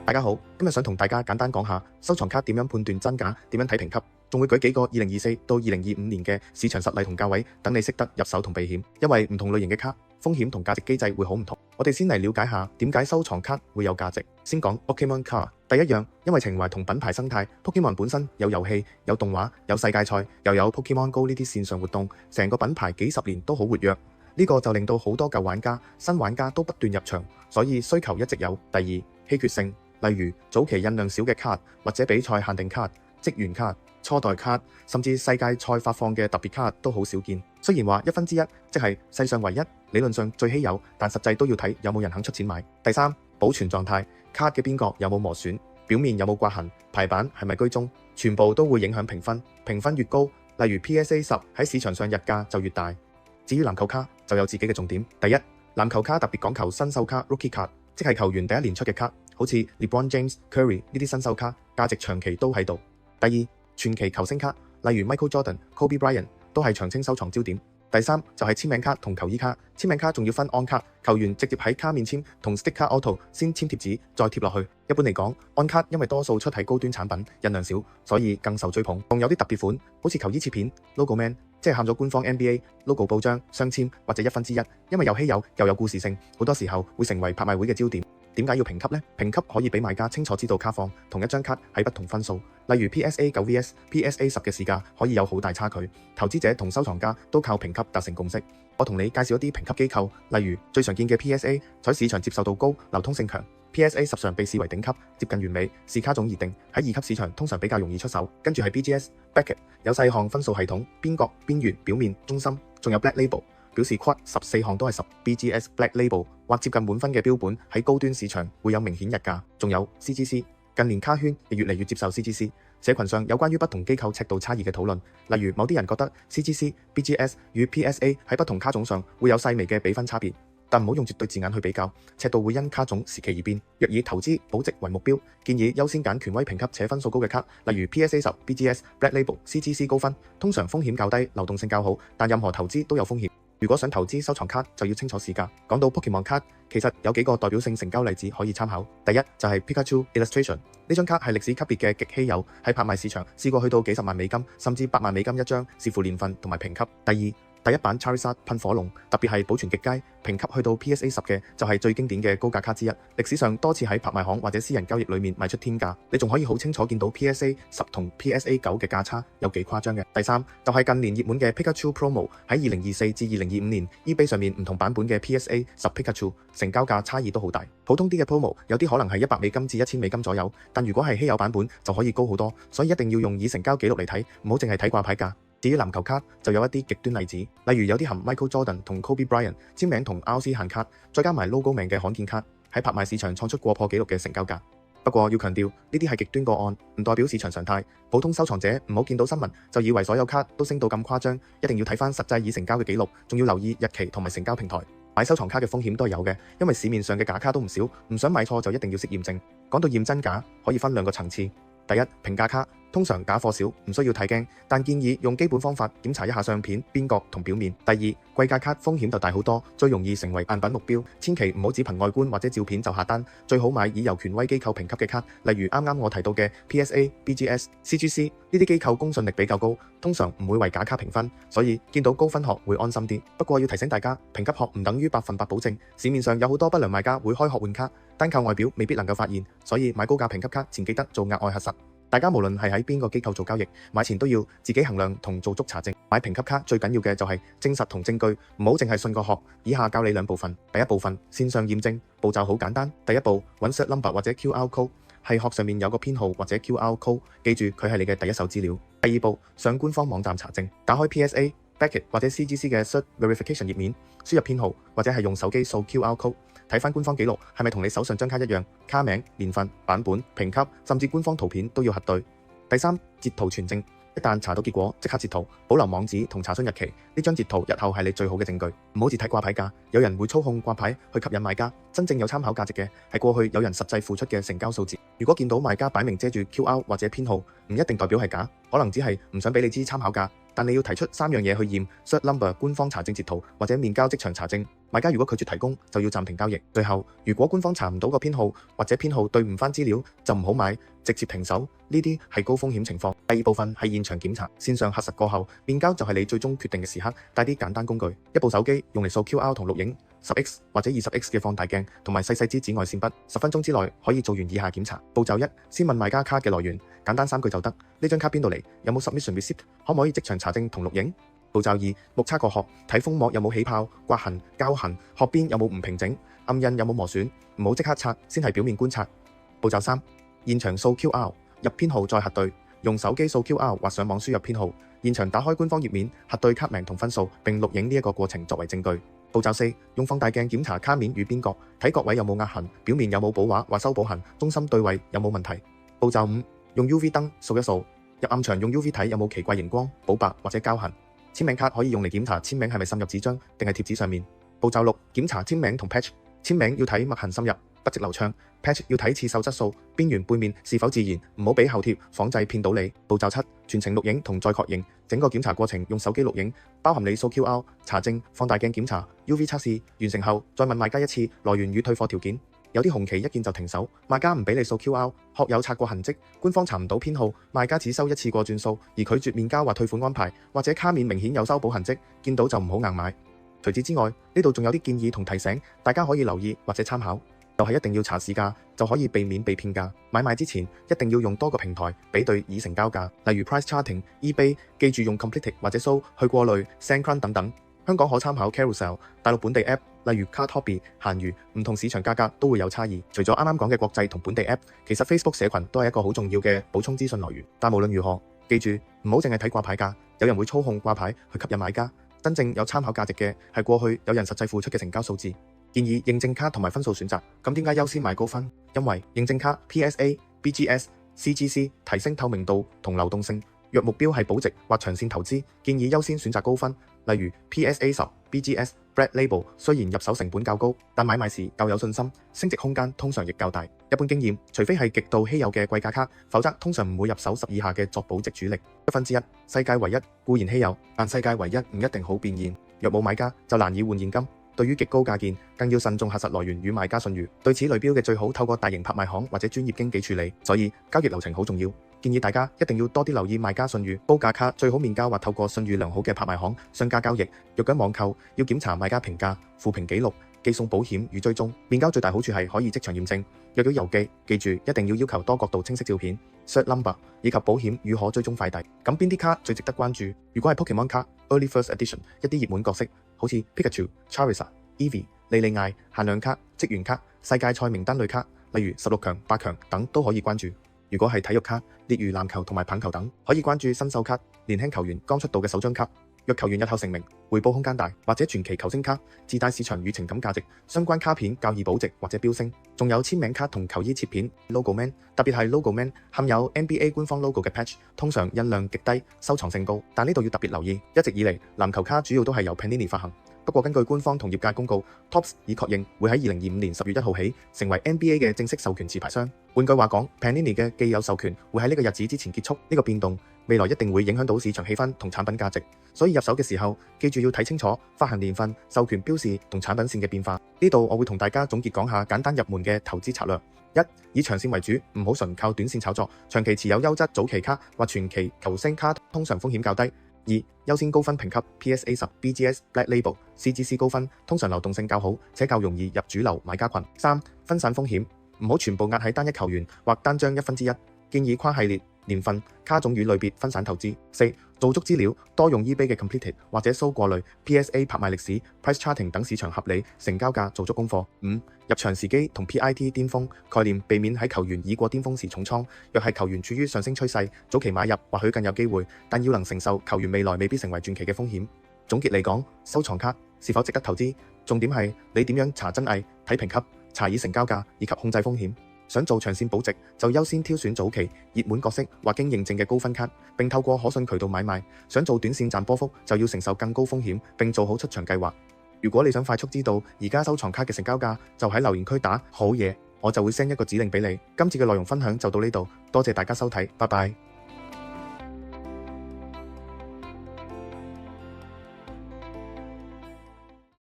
大家好，今日想同大家簡單講下收藏卡點樣判斷真假，點樣睇評級，仲會舉幾個2024到2025年嘅市場實例同價位，等你識得入手同避險。因為唔同類型嘅卡，風險同價值機制會好唔同。我哋先嚟了解下點解收藏卡會有價值。先講 Pokemon Card，第一樣，因為情懷同品牌生態。Pokemon 本身有遊戲、有動畫、有世界賽，又有 Pokemon Go 呢啲線上活動，成個品牌幾十年都好活躍。呢個就令到好多舊玩家、新玩家都不斷入場，所以需求一直有。第二，稀缺性。例如早期印量少嘅卡，或者比賽限定卡、職員卡、初代卡，甚至世界賽發放嘅特別卡都好少見。雖然話1/1，即係世上唯一，理論上最稀有，但實際都要睇有冇人肯出錢買。第三，保存狀態，卡嘅邊角有冇磨損，表面有冇刮痕，排版係咪居中，全部都會影響評分。評分越高，例如 PSA 10喺市場上日價就越大。至於籃球卡就有自己嘅重點。第一，籃球卡特別講求新秀卡 Rookie 卡，即係球員第一年出嘅卡。好似 LeBron James、Curry 呢啲新秀卡，價值長期都喺度。第二，傳奇球星卡，例如 Michael Jordan、Kobe Bryant 都係長青收藏焦點。第三就係簽名卡同球衣卡，簽名卡仲要分安卡，球員直接喺卡面簽，同 Sticker Auto 先簽貼紙，再貼落去。一般嚟講，安卡因為多數出喺高端產品，印量少，所以更受追捧。仲有啲特別款，好似球衣切片、Logo Man， 即係喊咗官方 NBA Logo 報章、鑲簽或者1/1，因為又稀有又有故事性，好多時候會成為拍賣會嘅焦點。點解要評級呢？評級可以俾買家清楚知道卡況，同一張卡喺不同分數，例如 PSA 9 vs PSA 10嘅市價可以有好大差距。投資者同收藏家都靠評級達成共識。我同你介紹一啲評級機構，例如最常見嘅 PSA， 在市場接受度高、流通性強。PSA 10常被視為頂級，接近完美，視卡種而定，喺2級市場通常比較容易出手。跟住係 BGS、Beckett， 有細項分數系統，邊角、邊緣、表面、中心，仲有 Black Label。表示 Quad 14項都係10 BGS Black Label 或接近滿分嘅標本，喺高端市場會有明顯溢價。仲有 CGC， 近年卡圈亦越嚟越接受 CGC。社群上有關於不同機構尺度差異嘅討論，例如某啲人覺得 CGC、BGS 與 PSA 喺不同卡種上會有細微嘅比分差別，但唔好用絕對字眼去比較，尺度會因卡種時期而變。若以投資保值為目標，建議優先揀權威評級且分數高嘅卡，例如 PSA 10、BGS、Black Label、CGC 高分，通常風險較低，流動性較好，但任何投資都有風險。如果想投資收藏卡，就要清楚市價。講到 Pokemon 卡，其實有幾個代表性成交例子可以參考。第一就係 Pikachu Illustration， 呢張卡係歷史級別嘅極稀有，喺拍賣市場試過去到幾十萬美金，甚至8萬美金一張，視乎年份同埋評級。第二，第一版 Charizard 噴火龍，特別係保存極佳，評級去到 PSA 10嘅就係最經典嘅高價卡之一。歷史上多次喺拍賣行或者私人交易裏面賣出天價，你仲可以好清楚見到 PSA 10同 PSA 9嘅價差有幾誇張嘅。第三就係近年熱門嘅 Pikachu Promo， 喺2024至2025年 eBay 上面唔同版本嘅 PSA 10 Pikachu 成交價差異都好大。普通啲嘅 Promo 有啲可能係100美金至1000美金左右，但如果係稀有版本就可以高好多，所以一定要用已成交記錄嚟睇，唔好淨係睇掛牌價。至於籃球卡就有一啲極端例子，例如有啲含 Michael Jordan 同 Kobe Bryant 簽名同 RC 限卡，再加埋 logo 名嘅罕見卡，喺拍賣市場創出過破紀錄嘅成交價。不過要強調，呢啲係極端個案，唔代表市場常態。普通收藏者唔好見到新聞就以為所有卡都升到咁誇張，一定要睇返實際已成交嘅記錄，仲要留意日期同埋成交平台。買收藏卡嘅風險都係有嘅，因為市面上嘅假卡都唔少，唔想買錯就一定要識驗證。講到驗真假，可以分2個層次。第一，平價卡通常假貨少，唔需要太驚，但建議用基本方法檢查一下相片、邊角同表面。第二，貴價卡風險就大好多，最容易成為贗品目標，千祈唔好只憑外觀或者照片就下單，最好買已由權威機構評級嘅卡，例如啱啱我提到嘅 PSA、BGS、CGC 呢啲機構公信力比較高，通常唔會為假卡評分，所以見到高分殼會安心啲。不過要提醒大家，評級殼唔等於100%保證，市面上有好多不良賣家會開殼換卡，單靠外表未必能夠發現，所以買高價評級卡前記得做額外核實。大家無論係喺邊個機構做交易，買前都要自己衡量同做足查證。買評級卡最緊要嘅就係證實同證據，唔好淨係信個殼。以下教你2部分。第一部分，線上驗證，步驟好簡單。第一步，揾 cert number 或者 QR code， 係殼上面有個編號或者 QR code， 記住佢係你嘅第一手資料。第二步，上官方網站查證，打開 PSA、Beckett 或者 CGC 嘅 cert verification 頁面，輸入編號或者係用手機掃 QR code。睇返官方記錄係咪同你手上張卡一樣，卡名、年份、版本、評級，甚至官方圖片都要核對。第三，截圖存證，一旦查到結果即刻截圖，保留網址同查詢日期，呢張截圖日後係你最好嘅證據。唔好只睇掛牌價，有人會操控掛牌去吸引買家，真正有參考價值嘅係過去有人實際付出嘅成交數字。如果見到賣家擺明遮住 QR 或者編號，唔一定代表係假，可能只係唔想俾你知參考價。但你要提出3樣嘢去驗 cert number、官方查證截圖或者面交即場查證。買家如果拒絕提供，就要暫停交易。最後，如果官方查唔到個編號或者編號對唔返資料，就唔好買，直接停手。呢啲係高風險情況。第二部分係現場檢查，線上核實過後，面交就係你最終決定嘅時刻。帶啲簡單工具，一部手機用嚟掃 QR 同錄影，10x 或者20x 嘅放大鏡同埋細支紫外線筆，10分鐘之內可以做完以下檢查。步驟一，先問賣家卡嘅來源，簡單3句就得。呢張卡邊度嚟？有冇 submission receipt？可唔可以即場查證同錄影？步驟二，目測個殼，睇封膜有冇起泡、刮痕、膠痕，殼邊有冇唔平整，暗印有冇磨損，唔好即刻拆，先係表面觀察。步驟三，現場掃 QR，入編號再核對，用手機掃 QR 或上網輸入編號，現場打開官方頁面核對卡名同分數，並錄影呢一個過程作為證據。步驟四，用放大鏡檢查卡面與邊角，睇各位有冇壓痕，表面有冇補畫或修補痕，中心對位有冇問題。步驟五，用 UV 燈掃一掃，入暗場用 UV 睇有冇奇怪熒光、補白或者膠痕。簽名卡可以用嚟檢查簽名係咪滲入紙張定係貼紙上面。步驟六，檢查簽名同 patch， 簽名要睇墨痕深入、筆跡流暢 ，patch 要睇刺繡質素、邊緣背面是否自然，唔好俾後貼仿製騙到你。步驟七，全程錄影同再確認，整個檢查過程用手機錄影，包含你掃 QR、查證、放大鏡檢查、UV 測試，完成後再問賣家一次來源與退貨條件。有啲紅旗一見就停手，賣家唔俾你掃 QR， 殼有擦過痕跡，官方查唔到編號，賣家只收一次過轉數，而拒絕面交或退款安排，或者卡面明顯有修補痕跡，見到就唔好硬買。除此之外，呢度仲有啲建議同提醒，大家可以留意或者參考，就係一定要查市價，就可以避免被騙價。買賣之前一定要用多個平台比對已成交價，例如 Price Charting、eBay， 記住用 Completic 或者 So 去過濾 SendCrunch 等等。香港可參考 Carousell， 大陸本地 App 例如 Carthobby、閒魚，唔同市場價格都會有差異。除咗啱啱講嘅國際同本地 App， 其實 Facebook 社群都係一個好重要嘅補充資訊來源。但無論如何，記住唔好淨係睇掛牌價，有人會操控掛牌去吸引買家。真正有參考價值嘅係過去有人實際付出嘅成交數字。建議認證卡同埋分數選擇。咁點解優先買高分？因為認證卡 PSA、BGS、CGC 提升透明度同流動性。若目標係保值或長線投資，建議優先選擇高分，例如 PSA 10、BGS、Black Label。雖然入手成本較高，但買賣時夠有信心，升值空間通常亦較大。一般經驗，除非係極度稀有嘅貴價卡，否則通常唔會入手10以下嘅作保值主力。1/1，世界唯一固然稀有，但世界唯一唔一定好變現。若冇買家，就難以換現金。對於極高價件，更要慎重核實來源與賣家信譽。對此類標嘅最好透過大型拍賣行或者專業經紀處理。所以交易流程好重要。建議大家一定要多啲留意賣家信譽，高價卡最好面交或透過信譽良好嘅拍賣行商家交易。若緊網購，要檢查賣家評價、負評記錄、寄送保險與追蹤。面交最大好處係可以即場驗證。若要郵寄，記住一定要求多角度清晰照片、cert number 以及保險與可追蹤快遞。咁邊啲卡最值得關注？如果係 Pokemon 卡 Early First Edition， 一啲熱門角色好似 Pikachu、Charizard、Eevee、莉莉艾、限量卡、職員卡、世界賽名單類卡，例如16強、8強等都可以關注。如果係體育卡，例如籃球同埋棒球等，可以關注新秀卡、年輕球員剛出道嘅首張卡。若球員日後成名，回報空間大，或者傳奇球星卡，自帶市場與情感價值，相關卡片較易保值或者飆升。仲有簽名卡同球衣切片 Logo Man， 特別係 Logo Man 含有 NBA 官方 logo 嘅 patch， 通常印量極低，收藏性高。但呢度要特別留意，一直以嚟籃球卡主要都係由 Panini 發行。不過根據官方同業界公告 ，Topps 已確認會喺2025年10月1號起成為 NBA 嘅正式授權持牌商。換句話講 ，Panini 嘅既有授權會喺呢個日子之前結束。呢個變動未來一定會影響到市場氣氛同產品價值，所以入手嘅時候記住要睇清楚發行年份、授權標示同產品線嘅變化。呢度我會同大家總結講下簡單入門嘅投資策略。1. 以長線為主，唔好純靠短線炒作，長期持有優質早期卡或傳奇球星卡，通常風險較低。2. 優先高分評級 PSA 10、BGS、Black Label、CGC 高分，通常流動性較好，且較容易入主流買家群。3. 分散風險，唔好全部壓喺單一球員或單張1/1，建議跨系列、年份、卡種與類別分散投資。4. 做足資料，多用 eBay 嘅 Completed 或者 So 過濾 PSA 拍賣歷史、Price Charting 等市場合理成交價做足功課。5. 入場時機同 PIT 巔峰概念，避免喺球員已過巔峰時重倉。若係球員處於上升趨勢，早期買入或許更有機會，但要能承受球員未來未必成為傳奇嘅風險。總結嚟講，收藏卡是否值得投資，重點係你點樣查真偽、睇評級、查已成交價以及控制風險。想做長線保值，就優先挑選早期熱門角色或經認證嘅高分卡，並透過可信渠道買賣。想做短線賺波幅，就要承受更高風險，並做好出場計劃。如果你想快速知道而家收藏卡嘅成交價，就喺留言區打好嘢，我就會 send 一個指令俾你。今次嘅內容分享就到呢度，多謝大家收睇，拜拜。